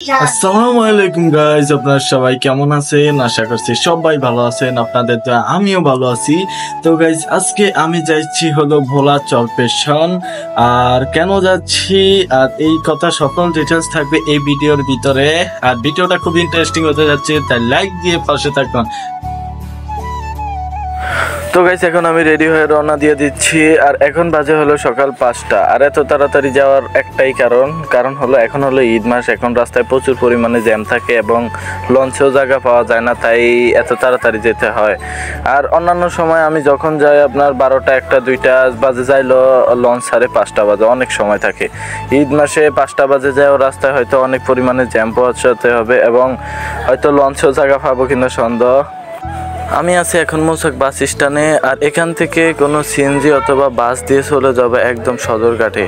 আসসালামু আলাইকুম গাইজ, আপনারা সবাই কেমন আছেন? আশা করছি সবাই ভালো আছেন। আপনাদের দোয়া আমিও ভালো আছি। তো গাইজ, আজকে আমি যাচ্ছি হলো ভোলা চরপেশন। আর কেন যাচ্ছি আর এই কথা সকল ডিটেলস থাকবে এই ভিডিওর ভিতরে। আর ভিডিওটা খুব ইন্টারেস্টিং হতে যাচ্ছে, তাই লাইক দিয়ে পাশে থাকুন। তো গাইস, এখন আমি রেডি হয়ে রওনা দিয়ে দিচ্ছি। আর এখন বাজে হলো সকাল 5টা। আর এত তাড়াতাড়ি যাওয়ার একটাই কারণ হলো এখন হলো ঈদ মাস। এখন রাস্তায় প্রচুর পরিমাণে জ্যাম থাকে এবং লঞ্চেও জায়গা পাওয়া যায় না, তাই এত তাড়াতাড়ি যেতে হয়। আর অন্যান্য সময় আমি যখন যাই আপনার 12টা, 1টা, 2টা বাজে যাইলো লঞ্চ ছাড়ে 5টা বাজে, অনেক সময় থাকে। ঈদ মাসে 5টা বাজে যাও রাস্তায় হয়তো অনেক পরিমাণে জ্যাম পৌঁছাতে হবে এবং হয়তো লঞ্চেও জায়গা পাবো কিনা সন্দেহ। আমি আছি এখন মৌচাক বাস স্ট্যান্ডে। আর এখান থেকে কোনো সিএনজি অথবা বাস দিয়ে চলে যাবে একদম সদরঘাটে।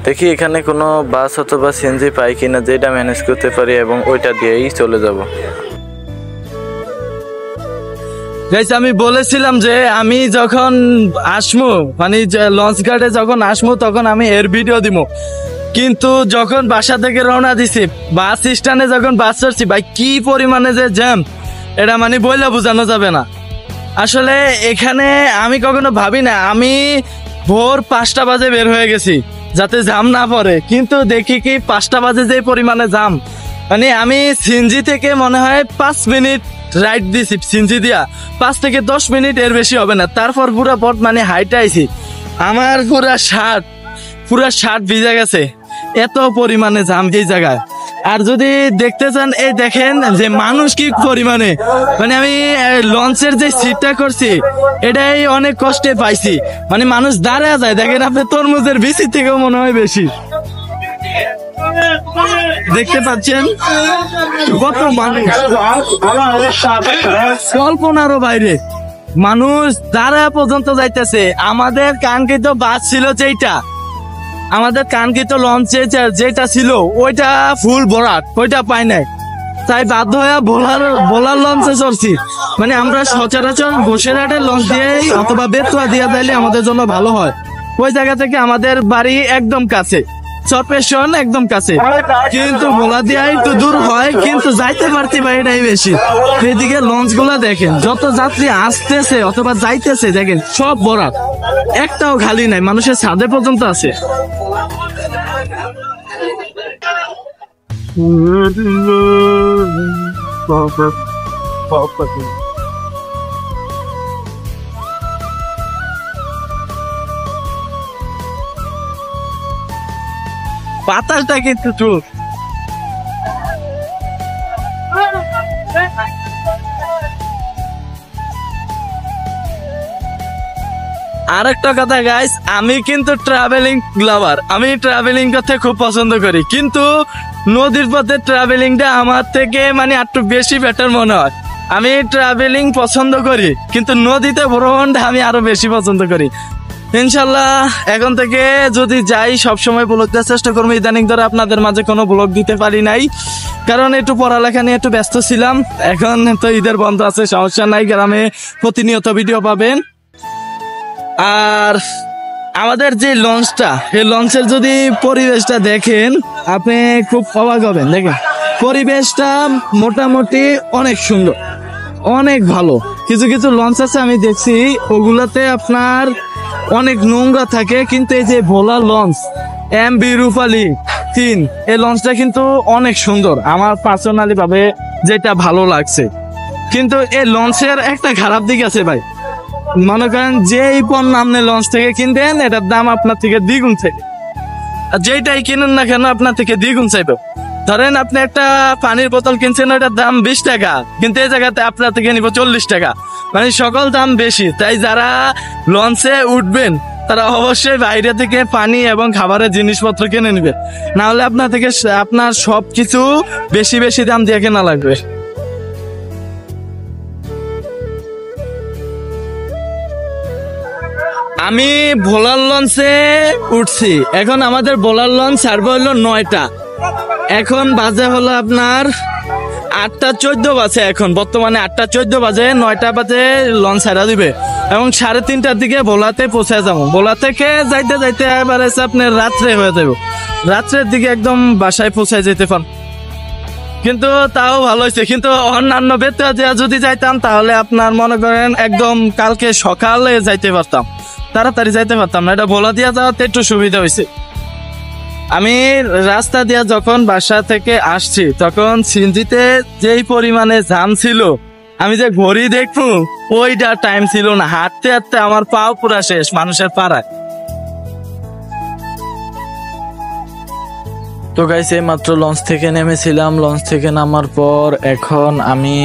দেখি এখানে কোনো বাস অথবা সিএনজি পাই কিনা, যেটা ম্যানেজ করতে পারি এবং ওইটা দিয়েই চলে যাব। গাইস, আমি বলেছিলাম যে আমি যখন আসবো, মানে লঞ্চ ঘাটে যখন আসবো তখন আমি এর ভিডিও দিব, কিন্তু যখন বাসা থেকে রওনা দিছি বাস স্ট্যান্ডে যখন বাস চড়ছি ভাই, কি পরিমাণে যে জ্যাম এটা মানে বইলা বোঝানো যাবে না। আসলে এখানে আমি কখনো ভাবি না, আমি ভোর 5টা বাজে বের হয়ে গেছি যাতে জাম না পড়ে, কিন্তু দেখি কি 5টা বাজে যে পরিমাণে জাম, মানে আমি সিএনজি থেকে মনে হয় 5 মিনিট রাইড দিছি, সিএনজি দিয়া 5 থেকে 10 মিনিট, এর বেশি হবে না। তারপর পুরো পথ মানে হাইটে আইছি, আমার পুরা শার্ট ভিজে গেছে, এত পরিমাণে জাম এই জায়গায়। আর যদি দেখতে চান, এই দেখেন যে মানুষ কি পরিমাণে, মানে আমি লঞ্চের যে সিটটা করছি এটাই অনেক কষ্টে পাইছি, মানে মানুষ দাঁড়ায় যায়, দেখেন আপনি তরমুজের বিচি থেকেও মনে হয় বেশি। দেখতে পাচ্ছেন কত মানুষ, কল্পনারও বাইরে মানুষ দাঁড়া পর্যন্ত যাইতেছে। আমাদের কাঙ্ক্ষিত বাস ছিল যেটা, আমাদের কাঙ্ক্ষিত লঞ্চে যেটা ছিল ওইটা ফুল ভরাট, ওইটা পাই নাই, তাই বাধ্য হয়ে ভোলার লঞ্চে চড়ছি। মানে আমরা সচরাচর বসিরহাটের লঞ্চ দিয়ে অথবা বেতুয়া দিয়ে যাইলে আমাদের জন্য ভালো হয়। ওই জায়গা থেকে আমাদের বাড়ি একদম কাছে, চরপেশন একদম কাছে, কিন্তু ভোলা দিয়ে একটু দূর হয়, কিন্তু যাইতে পারছি ভাই এটাই বেশি। এদিকে লঞ্চ গুলা দেখেন, যত যাত্রী আসতেছে অথবা যাইতেছে দেখেন সব ভরাট, একটাও খালি নাই, মানুষের ছাদে পর্যন্ত আছে। বাতাসটা কিন্তু চুপ। আর একটা কথা গাইস, আমি কিন্তু ট্রাভেলিং লাভার, আমি ট্রাভেলিং করতে খুব পছন্দ করি, কিন্তু নদীর পথে ট্রাভেলিংটা আমার থেকে মানে একটু বেশি বেটার মনে হয়। আমি ট্রাভেলিং পছন্দ করি, কিন্তু নদীতে ভ্রমণটা আমি আরো বেশি পছন্দ করি। ইনশাল্লাহ এখন থেকে যদি যাই সবসময় ব্লগ দেওয়ার চেষ্টা করবো। ইদানিং ধরে আপনাদের মাঝে কোনো ব্লগ দিতে পারি নাই, কারণ একটু পড়ালেখা নিয়ে একটু ব্যস্ত ছিলাম। এখন তো ঈদের বন্ধ আছে, সমস্যা নাই, গ্রামে প্রতিনিয়ত ভিডিও পাবেন। আর আমাদের যে লঞ্চটা, এই লঞ্চের যদি পরিবেশটা দেখেন আপনি খুব অবাক হবেন। দেখেন পরিবেশটা মোটামুটি অনেক সুন্দর, অনেক ভালো। কিছু কিছু লঞ্চ আছে আমি দেখছি ওগুলাতে আপনার অনেক নোংরা থাকে, কিন্তু এই যে ভোলা লঞ্চ MV রূপালী 3, এই লঞ্চটা কিন্তু অনেক সুন্দর, আমার পার্সোনালি ভাবে যেটা ভালো লাগছে। কিন্তু এই লঞ্চের একটা খারাপ দিক আছে ভাই, মনে করেন যেই পণ্য আপনি লঞ্চ থেকে কিনতেন এটার দাম আপনার থেকে দ্বিগুণ চাইবে, আর যেটাই কিনেন না কেন আপনার থেকে দ্বিগুণ চাইবে। ধরেন আপনি একটা পানির বোতল কিনছেন, ওটার দাম 20 টাকা, কিন্তু এই জায়গাতে আপনার থেকে নিব 40 টাকা, মানে সকল দাম বেশি। তাই যারা লঞ্চে উঠবেন তারা অবশ্যই বাইরে থেকে পানি এবং খাবারের জিনিসপত্র কিনে নেবেন, না হলে আপনার থেকে আপনার সবকিছু বেশি বেশি দাম দিয়ে কেনা লাগবে। আমি ভোলার লঞ্চে উঠছি, এখন আমাদের ভোলার লঞ্চ ছাড়বে হলো 9টা, এখন বাজে হলো আপনার 8টা 14 বাজে, এখন বর্তমানে 8টা 14 বাজে, 9টা বাজে লঞ্চ ছাড়া দিবে এবং 3:30টার দিকে ভোলাতে পৌঁছে যাবো। ভোলা থেকে যাইতে যাইতে এবার আপনার রাত্রে হয়ে যাবে, রাত্রের দিকে একদম বাসায় পৌঁছায় যেতে পার। কিন্তু তাও ভালো হয়েছে। কিন্তু অন্যান্য বেতে যদি যাইতাম তাহলে আপনার মনে করেন একদম কালকে সকালে যাইতে পারতাম, তাড়াতাড়ি যাইতে পারতাম না। এটা ভোলা দিয়া যাওয়াতে একটু সুবিধা হয়েছে। আমি রাস্তা দিয়া যখন বাসা থেকে আসছি তখন সিনজিতে যেই পরিমাণে জ্যাম ছিল, আমি যে ঘড়ি দেখবো ওইটা টাইম ছিল না। হাঁটতে হাঁটতে আমার পাও পুরা শেষ মানুষের পাড়ায়। তো গাইস এই মাত্র লঞ্চ থেকে নেমেছিলাম। লঞ্চ থেকে নামার পর এখন আমি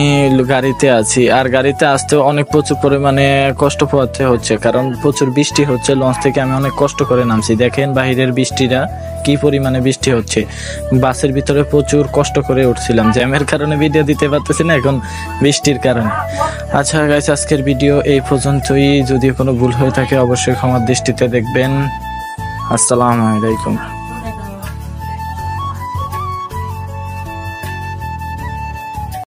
গাড়িতে আছি, আর গাড়িতে আসতে অনেক প্রচুর পরিমাণে কষ্ট পোহাতে হচ্ছে, কারণ প্রচুর বৃষ্টি হচ্ছে। লঞ্চ থেকে আমি অনেক কষ্ট করে নামছি, দেখেন বাহিরের বৃষ্টিটা কি পরিমাণে বৃষ্টি হচ্ছে। বাসের ভিতরে প্রচুর কষ্ট করে উঠছিলাম, জ্যামের কারণে ভিডিও দিতে পারতেছি না এখন বৃষ্টির কারণে। আচ্ছা গাইস, আজকের ভিডিও এই পর্যন্তই। যদি কোনো ভুল হয়ে থাকে অবশ্যই ক্ষমার দৃষ্টিতে দেখবেন। আসসালামু আলাইকুম।